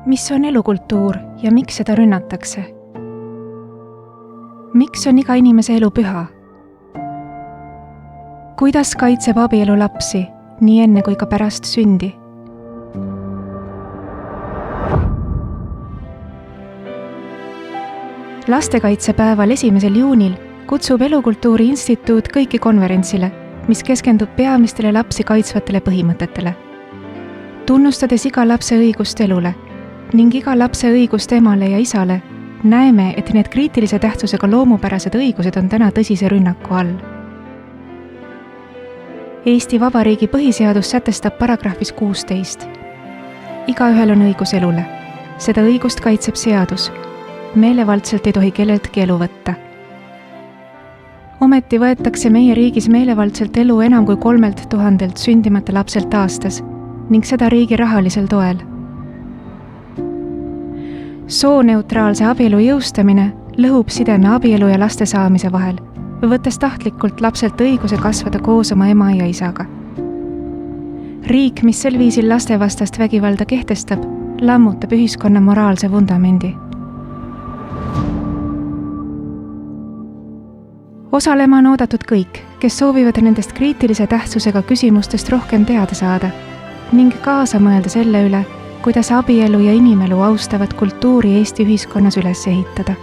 Mis on elukultuur ja miks seda rünnatakse? Miks on iga inimese elu püha? Kuidas kaitseb abielu lapsi nii enne kui ka pärast sündi? Lastekaitsepäeval 1. juunil kutsub Elukultuuri Instituut kõiki konverentsile, mis keskendub peamistele lapsi kaitsvatele põhimõtetele. Tunnustades iga lapse õigust elule ning iga lapse õigust emale ja isale, näeme, et need kriitilise tähtsusega loomupärased õigused on täna tõsise rünnaku all. Eesti Vabariigi põhiseadus sätestab paragrahvis 16. Igaühel on õigus elule. Seda õigust kaitseb seadus. Meelevaldselt ei tohi kelleltki elu võtta. Ometi võetakse meie riigis meelevaldselt elu enam kui 3000 sündimata lapselt aastas ning seda riigi rahalisel toel. Sooneutraalse abielu jõustamine lõhub sideme abielu ja laste saamise vahel, võttes tahtlikult lapselt õiguse kasvada koos oma ema ja isaga. Riik, mis sel viisil lastevastast vägivalda kehtestab, lammutab ühiskonna moraalse vundamendi. Osalema on oodatud kõik, kes soovivad nendest kriitilise tähtsusega küsimustest rohkem teada saada ning kaasa mõelda selle üle, kuidas abielu ja inimelu austavat kultuuri Eesti ühiskonnas üles ehitada.